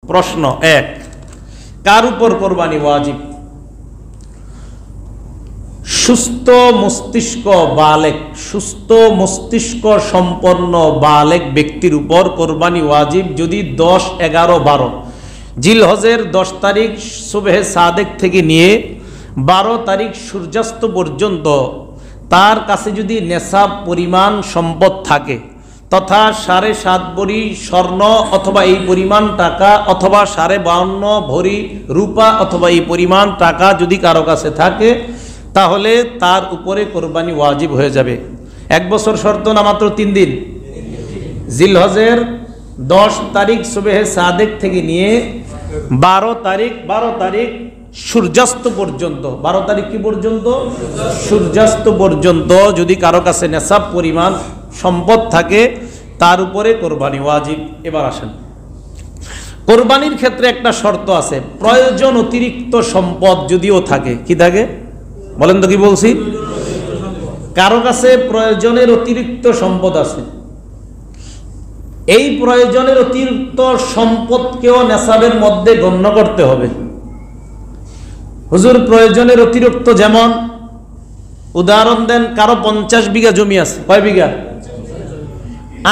প্রশ্ন এক, কার উপর কোরবানি ওয়াজিব? সুস্থ মস্তিষ্ক বালেক, সুস্থ মস্তিষ্ক সম্পন্ন বালেক ব্যক্তির উপর কোরবানি ওয়াজিব যদি 10, 11, 12 জিলহজের 10 তারিখ সুবহে সাদেক থেকে নিয়ে 12 তারিখ সূর্যাস্ত পর্যন্ত তার কাছে যদি নেশাব পরিমাণ সম্পদ থাকে, তথা 7.5 ভরি স্বর্ণ অথবা এই পরিমাণ টাকা, অথবা 52.5 ভরি রূপা অথবা এই পরিমাণ টাকা যদি কারো কাছে থাকে, তাহলে তার উপরে কোরবানি ওয়াজিব হয়ে যাবে। 1 বছর শর্ত না, মাত্র 3 দিন। জিলহজের 10 তারিখ সুবহে সাদেক থেকে নিয়ে 12 তারিখ সূর্যাস্ত পর্যন্ত, 12 তারিখ কি পর্যন্ত? সূর্যাস্ত পর্যন্ত যদি কারো কাছে নেশাব পরিমাণ সম্পদ থাকে, তার উপরে কোরবানি ওয়াজিব। এবার আসেন, কোরবানির ক্ষেত্রে একটা শর্ত আছে, প্রয়োজন অতিরিক্ত সম্পদ যদিও থাকে। কি থাকে বলেন তো, কি বলছি? কারো কাছে প্রয়োজনের অতিরিক্ত সম্পদ আছে, এই প্রয়োজনের অতিরিক্ত সম্পদকেও নেশাবের মধ্যে গণ্য করতে হবে। হুজুর প্রয়োজনের অতিরিক্ত যেমন, উদাহরণ দেন, কারো 50 বিঘা জমি আছে। কয় বিঘা?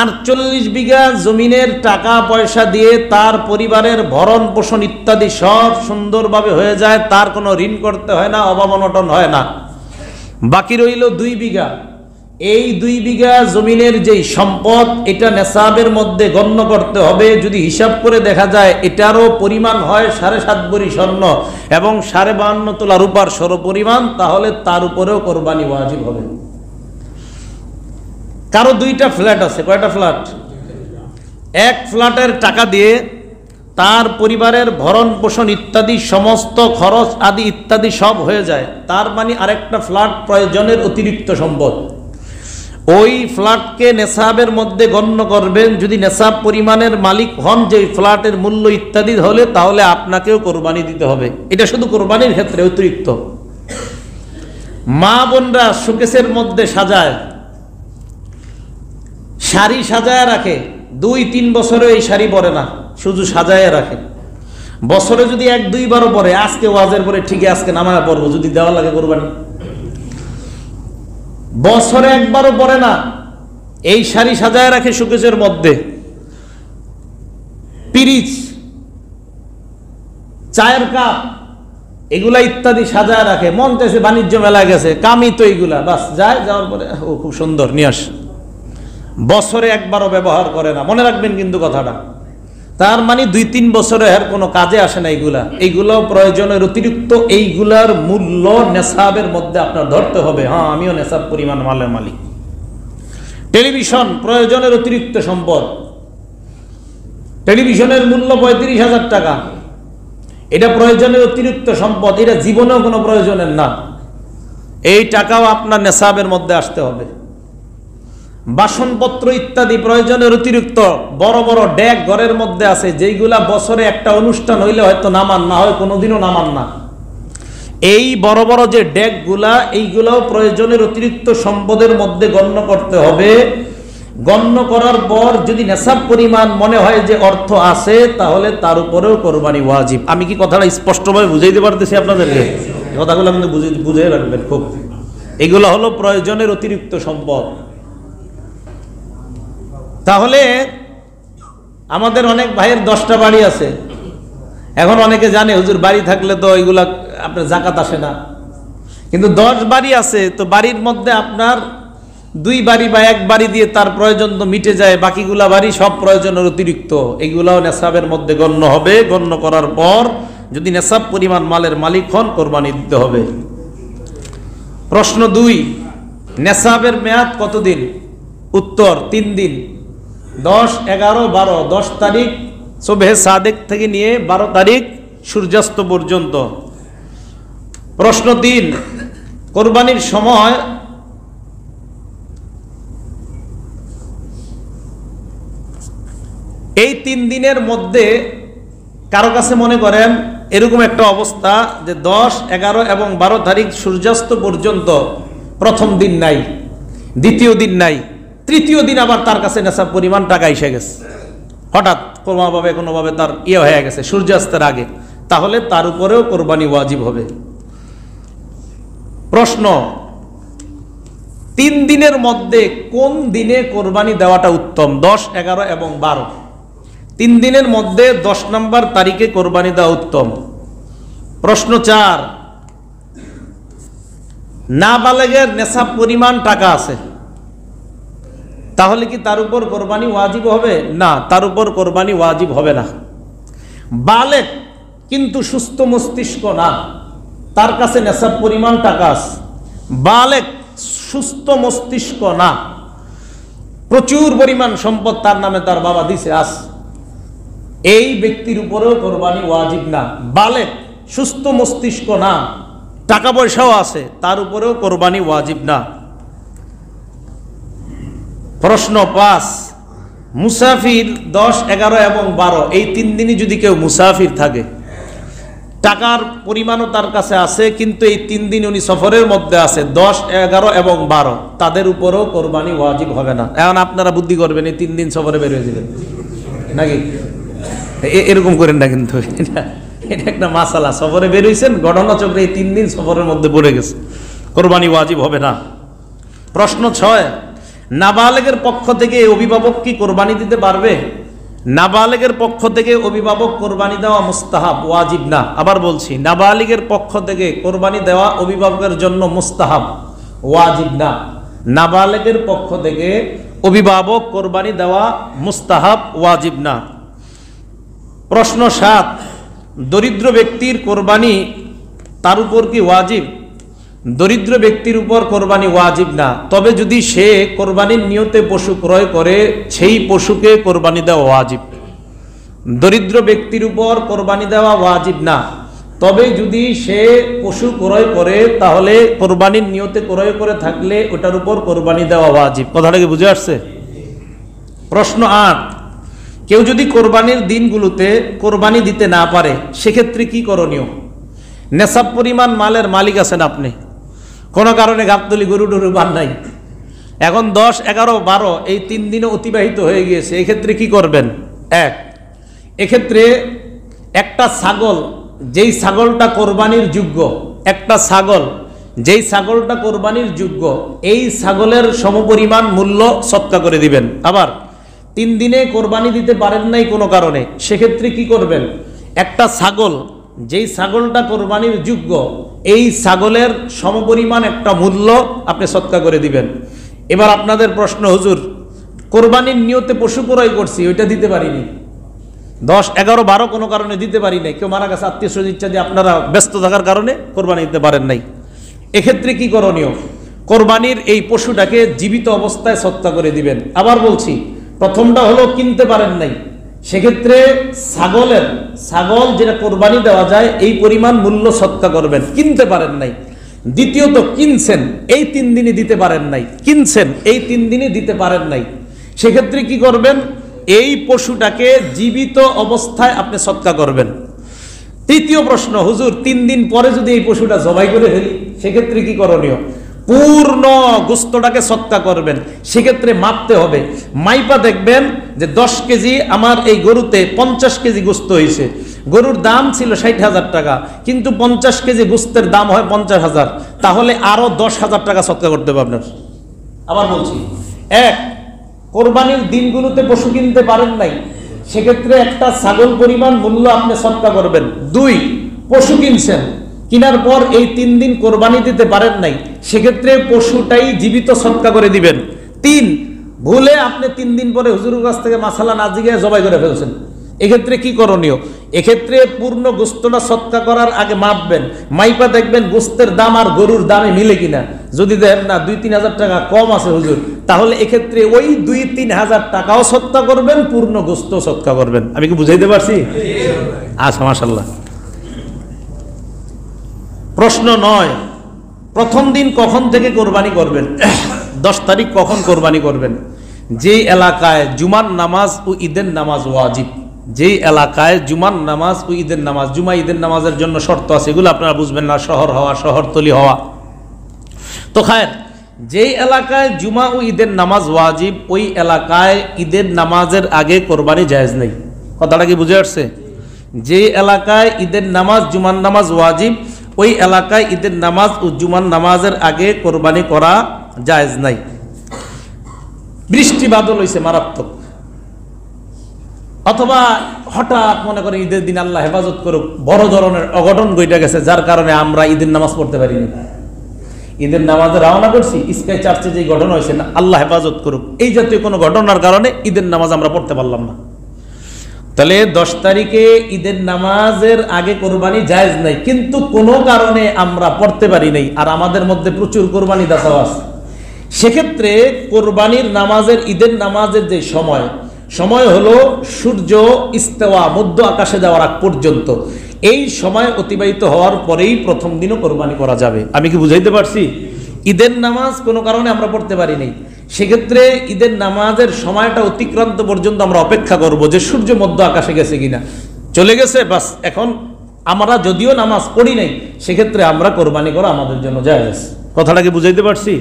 48 বিঘা জমিনের টাকা পয়সা দিয়ে তার পরিবারের ভরণ পোষণ ইত্যাদি সব সুন্দরভাবে হয়ে যায়, তার কোনো ঋণ করতে হয় না, অভাব অনটন হয় না। বাকি রইল 2 বিঘা। এই 2 বিঘা জমিনের যেই সম্পদ, এটা নেশাবের মধ্যে গণ্য করতে হবে। যদি হিসাব করে দেখা যায় এটারও পরিমাণ হয় 7.5 ভরি স্বর্ণ এবং 52.5 তোলা রূপার পরিমাণ, তাহলে তার উপরেও কোরবানি ওয়াজিব হবে। কারো 2টা ফ্ল্যাট আছে। কয়টা ফ্ল্যাট? 1 ফ্ল্যাটের টাকা দিয়ে তার পরিবারের ভরণ পোষণ ইত্যাদি সমস্ত খরচ আদি ইত্যাদি সব হয়ে যায়, তার মানে আরেকটা ফ্ল্যাট প্রয়োজনের অতিরিক্ত সম্পদ। ওই ফ্ল্যাটকে নেশাবের মধ্যে গণ্য করবেন। যদি নেশাব পরিমাণের মালিক হন, যে ফ্ল্যাটের মূল্য ইত্যাদি হলে, তাহলে আপনাকেও কোরবানি দিতে হবে। এটা শুধু কোরবানির ক্ষেত্রে অতিরিক্ত। মা বোনরা শোকেসের মধ্যে সাজায়, শাড়ি সাজায় রাখে, 2-3 বছরে এই শাড়ি পরে না, শুধু সাজায় রাখে। বছরে যদি 1-2 বারও পরে, আজকে ওয়াজের পরে ঠিক আজকে নামায় পড়বো, যদি দেওয়া লাগে কোরবানি। বছরে 1 বারও পরে না, এই শাড়ি সাজায় রাখে শোকেসের মধ্যে। পিরিচ, চায়ের কাপ, এগুলা ইত্যাদি সাজায় রাখে। মন চাইছে বাণিজ্য মেলায় গেছে, কামি তো এইগুলা, বাস যায়, যাওয়ার পরে ও খুব সুন্দর নিয়ে আসে। বছরে 1 বারও ব্যবহার করে না, মনে রাখবেন কিন্তু কথাটা। তার মানে 2-3 বছরে এর কোনো কাজে আসে না এইগুলো প্রয়োজনের অতিরিক্ত। এইগুলার মূল্য নেশাবের মধ্যে আপনার ধরতে হবে। হ্যাঁ, আমিও নেশাব পরিমাণ মালের মালিক। টেলিভিশন প্রয়োজনের অতিরিক্ত সম্পদ, টেলিভিশনের মূল্য 35,000 টাকা, এটা প্রয়োজনের অতিরিক্ত সম্পদ, এটা জীবনেও কোনো প্রয়োজনের না। এই টাকাও আপনার নেশাবের মধ্যে আসতে হবে। বাসনপত্র ইত্যাদি প্রয়োজনের অতিরিক্ত, বড় বড় ডেক ঘরের মধ্যে আছে, যেইগুলা বছরে একটা অনুষ্ঠান হইলে হয়তো নামান, না হয় কোনোদিনও নামান না। এই বড় বড় যে ডেকগুলা, এইগুলাও প্রয়োজনের অতিরিক্ত সম্পদের মধ্যে গণ্য করতে হবে। গণ্য করার পর যদি নেশাব পরিমাণ মনে হয় যে অর্থ আছে, তাহলে তার উপরেও কোরবানি ওয়াজিব। আমি কি কথাটা স্পষ্টভাবে বুঝাইতে পারতেছি আপনাদেরকে? কথাগুলো কিন্তু বুঝে রাখবেন খুব। এগুলো হলো প্রয়োজনের অতিরিক্ত সম্পদ। তাহলে আমাদের অনেক ভাইয়ের 10টা বাড়ি আছে। এখন অনেকে জানে হুজুর বাড়ি থাকলে তো এগুলা আপনার জাকাত আসে না, কিন্তু 10 বাড়ি আছে, তো বাড়ির মধ্যে আপনার 2 বাড়ি বা 1 বাড়ি দিয়ে তার প্রয়োজন তো মিটে যায়, বাকিগুলা বাড়ি সব প্রয়োজনের অতিরিক্ত। এগুলাও নেশাবের মধ্যে গণ্য হবে। গণ্য করার পর যদি নেশাব পরিমাণ মালের মালিক হন, কোরবানি দিতে হবে। প্রশ্ন 2, নেশাবের মেয়াদ কতদিন? উত্তর 3 দিন। 10, 11, 12, 10 তারিখ সুবহে সাদেক থেকে নিয়ে 12 তারিখ সূর্যাস্ত পর্যন্ত। প্রশ্ন 3, কোরবানির সময় এই 3 দিনের মধ্যে কারো কাছে মনে করেন এরকম একটা অবস্থা যে 10, 11 এবং 12 তারিখ সূর্যাস্ত পর্যন্ত প্রথম দিন নাই, দ্বিতীয় দিন নাই, তৃতীয় দিন আবার তার কাছে নেশাব পরিমাণ টাকা এসে গেছে। হঠাৎ কোনোভাবে কোনোভাবে তার হয়ে গেছে সূর্যাস্তের আগে, তাহলে তার উপরেও কোরবানি ওয়াজিব হবে। প্রশ্ন, 3 দিনের মধ্যে কোন দিনে কোরবানি দেওয়াটা উত্তম? 10, 11 এবং 12। 3 দিনের মধ্যে 10 নম্বর তারিখে কোরবানি দেওয়া উত্তম। প্রশ্ন 4, নাবালেগের নেশাব পরিমাণ টাকা আছে, তাহলে কি তার উপর কোরবানি ওয়াজিব হবে? না, তার উপর কোরবানি ওয়াজিব হবে না। বালেগ কিন্তু সুস্থ মস্তিষ্ক না, তার কাছে নেশাব পরিমাণ টাকা আছে, বালেগ সুস্থ মস্তিষ্ক না, প্রচুর পরিমাণ সম্পদ তার নামে তার বাবা দিছে আস, এই ব্যক্তির উপরেও কোরবানি ওয়াজিব না। বালেগ সুস্থ মস্তিষ্ক না, টাকা পয়সাও আছে, তার উপরেও কোরবানি ওয়াজিব না। প্রশ্ন 5, মুসাফির 10, 11 এবং 12 এই 3 দিনই যদি কেউ মুসাফির থাকে, টাকার পরিমাণও তার কাছে আছে, কিন্তু এই 3 দিন উনি সফরের মধ্যে আছে, 10, 11 এবং 12, তাদের উপরেও কোরবানি ওয়াজিব হবে না। এখন আপনারা বুদ্ধি করবেন, এই 3 দিন সফরে বের হয়ে যাবেন নাকি? এরকম করেন না কিন্তু, এটা একটা মাসালা। সফরে বের হয়েছেন, ঘটনাচক্রে এই 3 দিন সফরের মধ্যে পড়ে গেছে, কোরবানি ওয়াজিব হবে না। প্রশ্ন 6, নাবালেগের পক্ষ থেকে অভিভাবক কি কোরবানি দিতে পারবে? নাবালেগের পক্ষ থেকে অভিভাবক কোরবানি দেওয়া মুস্তাহাব, ওয়াজিব না। আবার বলছি, নাবালিগের পক্ষ থেকে কোরবানি দেওয়া অভিভাবকের জন্য মুস্তাহাব, ওয়াজিব না। নাবালেগের পক্ষ থেকে অভিভাবক কোরবানি দেওয়া মুস্তাহাব, ওয়াজিব না। প্রশ্ন 7, দরিদ্র ব্যক্তির কোরবানি তার উপর কি ওয়াজিব? দরিদ্র ব্যক্তির উপর কোরবানি ওয়াজিব না, তবে যদি সে কোরবানির নিয়তে পশু ক্রয় করে, সেই পশুকে কোরবানি দেওয়া ওয়াজিব। দরিদ্র ব্যক্তির উপর কোরবানি দেওয়া ওয়াজিব না, তবে যদি সে পশু ক্রয় করে, তাহলে কোরবানির নিয়তে ক্রয় করে থাকলে ওটার উপর কোরবানি দেওয়া ওয়াজিব। কথাটা কি বুঝে আসছে? প্রশ্ন 8, কেউ যদি কোরবানির দিনগুলোতে কোরবানি দিতে না পারে, সেক্ষেত্রে কি করণীয়? নেশাব পরিমাণ মালের মালিক আছেন আপনি, কোনো কারণে গাবতলি গরু টরু বান নাই, এখন 10, 11, 12 এই 3 দিনে অতিবাহিত হয়ে গিয়েছে, এক্ষেত্রে কি করবেন? এক্ষেত্রে একটা ছাগল, যেই ছাগলটা কোরবানির যোগ্য, একটা ছাগল যেই ছাগলটা কোরবানির যোগ্য, এই ছাগলের সমপরিমাণ মূল্য সৎকা করে দিবেন। আবার 3 দিনে কোরবানি দিতে পারেন নাই কোনো কারণে, সেক্ষেত্রে কি করবেন? একটা ছাগল, যেই ছাগলটা কোরবানির যোগ্য, এই ছাগলের সমপরিমাণ একটা মূল্য আপনি সৎকা করে দিবেন। এবার আপনাদের প্রশ্ন, হুজুর কোরবানির নিয়তে পশু ক্রয় করছি, ওইটা দিতে পারিনি, 10, 11, 12 কোনো কারণে দিতে পারি নাই, কেউ মারা গেছে, আত্মীয় স্বজন ইত্যাদি, আপনারা ব্যস্ত থাকার কারণে কোরবানি দিতে পারেন নাই, এক্ষেত্রে কি করণীয়? কোরবানির এই পশুটাকে জীবিত অবস্থায় সৎকা করে দিবেন। আবার বলছি, প্রথমটা হলো কিনতে পারেন নাই, সেক্ষেত্রে ছাগল যেটা কোরবানি দেওয়া যায় এই পরিমাণ মূল্য সৎকা করবেন, কিনতে পারেন নাই। দ্বিতীয়ত কিনছেন, এই 3 দিনই দিতে পারেন নাই, কিনছেন এই 3 দিনই দিতে পারেন নাই, সেক্ষেত্রে কি করবেন? এই পশুটাকে জীবিত অবস্থায় আপনি সৎকা করবেন। তৃতীয় প্রশ্ন, হুজুর 3 দিন পরে যদি এই পশুটা জবাই করে ফেলি, সেক্ষেত্রে কি করণীয়? পূর্ণ গোস্তটাকে সৎকা করবেন, সেক্ষেত্রে মাপতে হবে, মাইপা দেখবেন যে 10 কেজি আমার এই গরুতে 50 কেজি গোস্ত হয়েছে, গরুর দাম ছিল 60,000 টাকা, কিন্তু 50 কেজি গোস্তের দাম হয় 50,000, তাহলে আরো 10,000 টাকা সৎকা করতে হবে আপনার। আবার বলছি, 1, কোরবানির দিনগুলোতে পশু কিনতে পারেন নাই, সেক্ষেত্রে একটা ছাগল পরিমাণ মূল্য আপনি সৎকা করবেন। 2, পশু কিনছেন, কিনার পর এই 3 দিন কোরবানি দিতে পারেন নাই, সেক্ষেত্রে পশুটাই জীবিত সৎকা করে দিবেন। 3, ভুলে আপনি 3 দিন পরে হুজুরের কাছ থেকে মাসালা না জিজ্ঞাসা জবাই করে ফেলছেন, এক্ষেত্রে কি করণীয়? এক্ষেত্রে পূর্ণ গোস্তটা সৎকা করার আগে মাপবেন, মাইপা দেখবেন গোস্তের দাম আর গরুর দামে মিলে কিনা, যদি দেখেন না 2-3 হাজার টাকা কম আছে হুজুর, তাহলে এক্ষেত্রে ওই 2-3 হাজার টাকাও সৎকা করবেন, পূর্ণ গোস্ত সৎকা করবেন। আমি কি বুঝাইতে পারছি? আচ্ছা, মাশাআল্লাহ। প্রশ্ন 9, প্রথম দিন কখন থেকে কোরবানি করবেন? 10 তারিখ কখন কোরবানি করবেন? যেই এলাকায় জুমার নামাজ ও ঈদের নামাজ ওয়াজিব, যেই এলাকায় জুমার নামাজ ও ঈদের নামাজ, জুমা ঈদের নামাজের জন্য শর্ত আছে, এগুলো আপনারা বুঝবেন না, শহর হওয়া, শহরতলি হওয়া। তো খায়ের, যেই এলাকায় জুমা ও ঈদের নামাজ ওয়াজিব, ওই এলাকায় ঈদের নামাজের আগে কোরবানি জায়েজ নেই। কথাটা কি বুঝে আসছে? যে এলাকায় ঈদের নামাজ জুমার নামাজ ওয়াজিব, ওই এলাকায় ঈদের নামাজ ও জুমার নামাজের আগে কোরবানি করা জায়েজ নাই। বৃষ্টি বাদল হইছে মারাত্মক, অথবা হঠাৎ মনে করেন ঈদের দিন আল্লাহ হেফাজত করুক বড় ধরনের অঘটন ঘটে গেছে, যার কারণে আমরা ঈদের নামাজ পড়তে পারিনি। ঈদের নামাজে রওনা করছি, স্কাই চার্চে যে ঘটনা হয়েছে না, আল্লাহ হেফাজত করুক, এই জাতীয় কোনো ঘটনার কারণে ঈদের নামাজ আমরা পড়তে পারলাম না। তাহলে 10 তারিখে ঈদের নামাজের আগে কোরবানি জায়েজ নাই, কিন্তু কোনো কারণে আমরা পড়তে পারি নাই, আর আমাদের মধ্যে প্রচুর কোরবানি দাতাও আছে। সেক্ষেত্রে কোরবানির নামাজের ঈদের নামাজের যে সময় হলো সূর্য ইস্তেওয়া মধ্য আকাশে যাওয়ার আগ পর্যন্ত, এই সময় অতিবাহিত হওয়ার পরেই প্রথম দিনও কোরবানি করা যাবে। আমি কি বুঝাইতে পারছি? ঈদের নামাজ কোনো কারণে আমরা পড়তে পারি নাই, সেক্ষেত্রে ঈদের নামাজের সময়টা অতিক্রান্ত পর্যন্ত আমরা অপেক্ষা করব যে সূর্য মধ্য আকাশে গেছে কিনা, চলে গেছে বাস, এখন আমরা যদিও নামাজ পড়ি নাই, সেক্ষেত্রে আমরা কোরবানি করা আমাদের জন্য জায়েজ। কথাটা কি বুঝাইতে পারছি?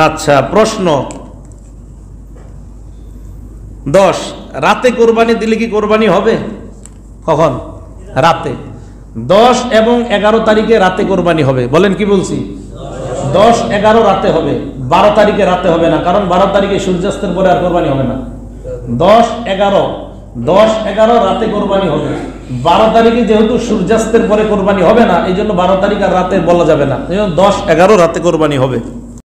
আচ্ছা, প্রশ্ন 10, রাতে কোরবানি দিলে কি কোরবানি হবে? কখন? রাতে। 10 এবং 11 তারিখে রাতে কোরবানি হবে। বলেন কি বলছি? 10, 11 রাতে হবে, 12 তারিখে রাতে হবে না, কারণ 12 তারিখে সূর্যাস্তের পরে আর কোরবানি হবে না। 10, 11 রাতে কোরবানি হবে। 12 তারিখে যেহেতু সূর্যাস্তের পরে কোরবানি হবে না, এই জন্য 12 তারিখ আর রাতে বলা যাবে না, এই জন্য 10, 11 রাতে কোরবানি হবে।